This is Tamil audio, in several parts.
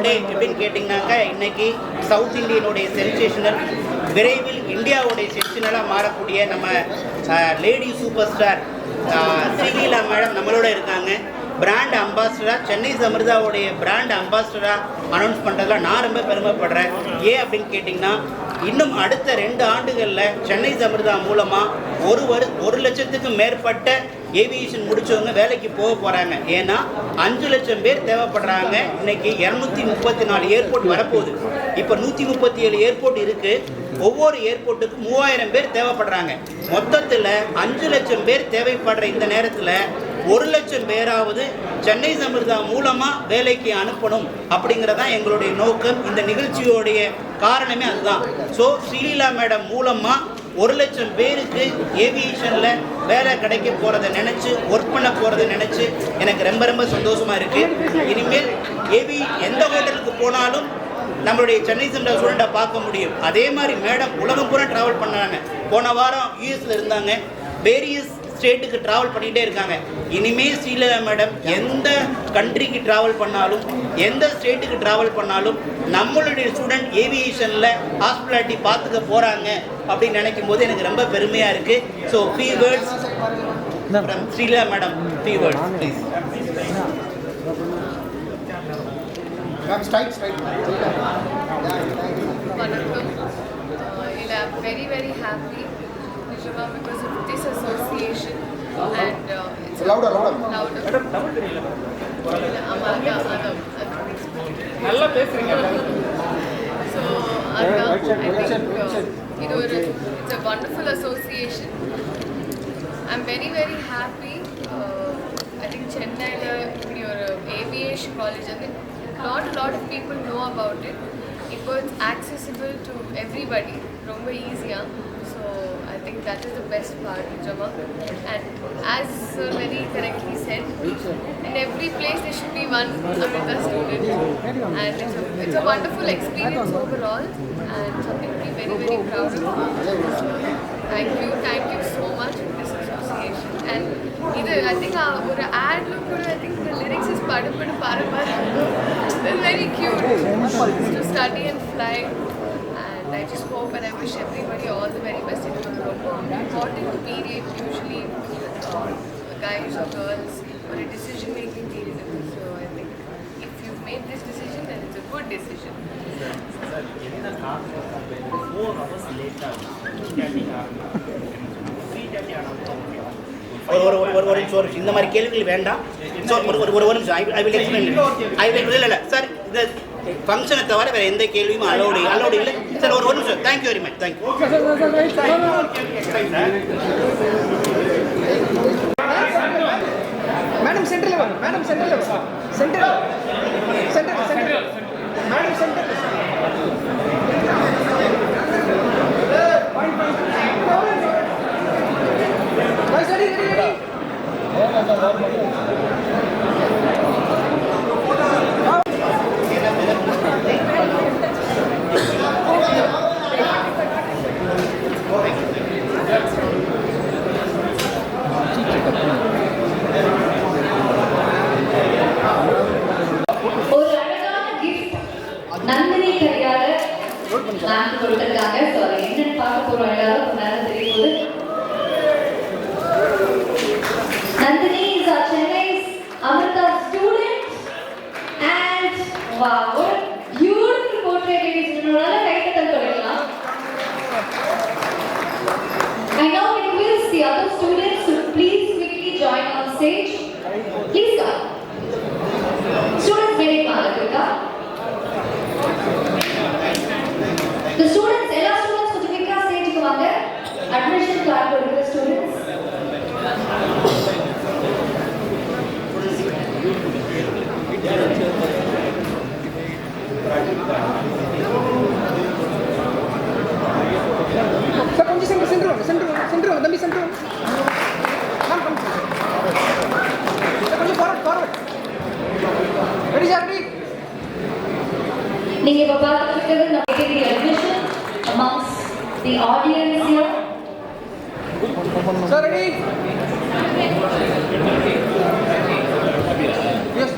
டே எப்படின்னு கேட்டிங்கனாக்கா இன்னைக்கு சவுத் இந்தியனுடைய சென்சேஷனல் விரைவில் இந்தியாவுடைய சென்சேஷனலாக மாறக்கூடிய நம்ம lady super star Sreeleela madam நம்மளோட இருக்காங்க. பிராண்ட் அம்பாசிடராக சென்னை சமிர்தாவுடைய பிராண்ட் அம்பாசிடராக அனௌன்ஸ் பண்ணுறதுல நான் ரொம்ப பெருமைப்படுறேன். ஏன் அப்படின்னு கேட்டிங்கன்னா இன்னும் அடுத்த 2 ஆண்டுகளில் சென்னை சமிர்தா மூலமாக 1 லட்சத்துக்கும் மேற்பட்ட ஏவியேஷன் முடித்தவங்க வேலைக்கு போக போகிறாங்க. ஏன்னா 5 லட்சம் பேர் தேவைப்படுறாங்க. இன்றைக்கி 234 ஏர்போர்ட் வரப்போகுது. இப்போ 137 ஏர்போர்ட் இருக்குது. ஒவ்வொரு ஏர்போர்ட்டுக்கும் 3000 பேர் தேவைப்படுறாங்க. மொத்தத்தில் 5 லட்சம் பேர் தேவைப்படுற இந்த நேரத்தில் 1 லட்சம் பேராவது சென்னை சமிர்தா மூலமாக வேலைக்கு அனுப்பணும் அப்படிங்கிறதான் எங்களுடைய நோக்கம். இந்த நிகழ்ச்சியோடைய காரணமே அதுதான். ஸோ ஸ்ரீலீலா மேடம் மூலமாக 1 லட்சம் பேருக்கு ஏவியேஷனில் வேலை கிடைக்க போகிறத நினச்சி ஒர்க் பண்ண போகிறத நினச்சி எனக்கு ரொம்ப ரொம்ப சந்தோஷமாக இருக்குது. இனிமேல் எந்த ஹோட்டலுக்கு போனாலும் நம்மளுடைய சென்னை சமிர்தா ஸ்டூடெண்ட்டை பார்க்க முடியும். அதே மாதிரி மேடம் உலகம் பூரா ட்ராவல் பண்ணாங்க. போன வாரம் யூஎஸில் இருந்தாங்க. வேரியஸ் ஸ்டேட்டுக்கு ட்ராவல் பண்ணிகிட்டே இருக்காங்க. இனிமேல் ஸ்ரீலீலா மேடம் எந்த கண்ட்ரிக்கு ட்ராவல் பண்ணாலும் எந்த ஸ்டேட்டுக்கு ட்ராவல் பண்ணாலும் நம்மளுடைய ஸ்டூடெண்ட் ஏவியேஷனில் ஹாஸ்பிட்டாலிட்டி பார்த்துக்க போகிறாங்க அப்படின்னு நினைக்கும் போது எனக்கு ரொம்ப பெருமையாக இருக்குது. So free words from Sreeleela madam. Free words please. I'm very very happy because of this association and it's louder. நல்லா பேசுறீங்க. So I think it's a wonderful association. I'm very very happy. I think Chennai இப்படி ஒரு aviation college and a lot of people know about it. It's accessible to everybody, ரொம்ப easier. So I think that is the best part, Jama. And as Sir very correctly said, in every place there should be one Amrita student, and it's a wonderful experience overall, and something to be very very proud of. So, thank you so much for this association. And I think ஒரு ad look I think the lyrics is padu paru. It's very cute to study and fly. I just hope and I wish everybody all the very best. It's an important period usually guys or girls or a decision making period. So I think if you've made this decision then it's a good decision. ஒரு இந்த மாதிரி கேள்விகள் வேண்டாம். ஒரு நிமிஷம் ஐ வில் எக்ஸ்பிளைன். இல்லை சார், இந்த ஃபங்க்ஷனை தவிர வேறு எந்த கேள்வியும் அலோடு இல்லை சார். ஒரு நிமிஷம். Thank you very much. Thank you. Madam சென்டரில் வாங்க. மேடம் சென்டரில் சென்டர் மேடம் சென்டர். நந்தினி கையால மேம் கொடுத்திருக்காங்க. ஸோ அதை என்னன்னு பார்க்க போறோம். எல்லாரும் மேலே தெரியுது. Nandini is our Chennai's Amrita student and wow, what a beautiful portrait it is. Nalla கைத்தட்டல் கொடுக்கலாம். I now request the other students to please quickly join on stage. Please come. Students very malakka. The students, all students கொஞ்சம் quick stage க்கு வாங்க. Admission card கொடுக்கிற students. சென்டர் தம்பி சென்டர் கொஞ்சம் ஃபார்வர்ட். Ready sir? நீங்க இப்ப பார்த்துட்டு இருக்கிறது நம்ம admission amongst the audience here. Sir, ready? Yes.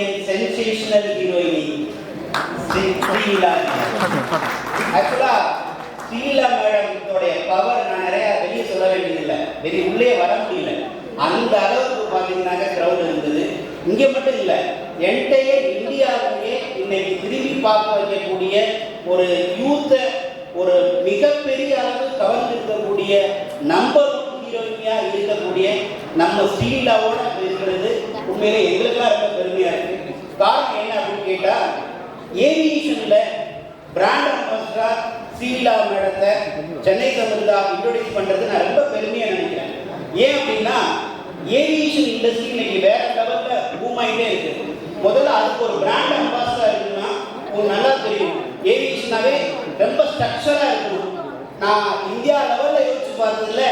Indian sensational ஹீரோயினி ஸ்ரீலீலா. ஆக்சுவலா ஸ்ரீலீலா மேடத்தோடைய பவர் நான் நிறைய வெளியே சொல்ல வேண்டியதில்லை, வெளியே உள்ளே வர முடியல. அந்த அளவுக்கு பார்த்தீங்கன்னாக்க க்ரௌட் இருந்தது. இங்கே மட்டும் இல்லை, என்டையர் இந்தியாவிலேயே இன்னைக்கு திரும்பி பார்க்க வைக்கக்கூடிய ஒரு யூத்தை ஒரு மிகப்பெரிய அளவு கவர்ந்திருக்கக்கூடிய நம்பர் ஹீரோயினியா இருக்கக்கூடிய நம்ம ஸ்ரீலீலாவோட இருக்கிறது உண்மையிலே எங்களுக்கெல்லாம் ரொம்ப பெருமையா இருக்கு. காரணம் என்ன அப்படின்னு கேட்டா, ஏவியேஷன்ல பிராண்ட் அம்பாசிடர் ஸ்ரீலீலா மேடத்தை சென்னை சமர்தா இன்ட்ரோடியூஸ் பண்றது நான் ரொம்ப பெருமையா நினைக்கிறேன். ஏன் அப்படின்னா ஏவியேஷன் இண்டஸ்ட்ரி இன்னைக்கு வேற லெவல்ல பூம் ஆகிட்டே இருக்கு. முதல்ல அதுக்கு ஒரு பிராண்ட் அம்பாசிடர் இருக்குன்னா உங்களுக்கு நல்லா தெரியும், ஏவியேஷனாவே ரொம்ப ஸ்ட்ரக்சரா இருக்கணும். நான் இந்தியா லெவல்ல யோசிச்சு பார்த்ததுல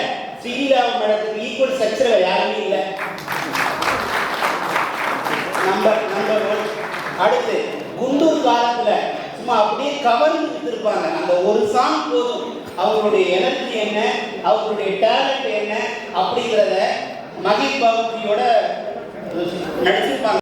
ஸ்ரீலீலா மேடத்துக்கு ஈக்குவல் ஸ்ட்ரக்சர் யாருமே இல்லை. நம்பர் 1. அடுத்து குண்டூர் காலத்துல சும்மா அப்படியே கவர்ந்து கொடுத்துருப்பாங்க. அந்த ஒரு சாங் போதும் அவங்களுடைய எனர்ஜி என்ன, அவங்களுடைய டேலண்ட் என்ன அப்படிங்கிறத மகிழ் பாபுஜியோட நடிச்சிருப்பாங்க.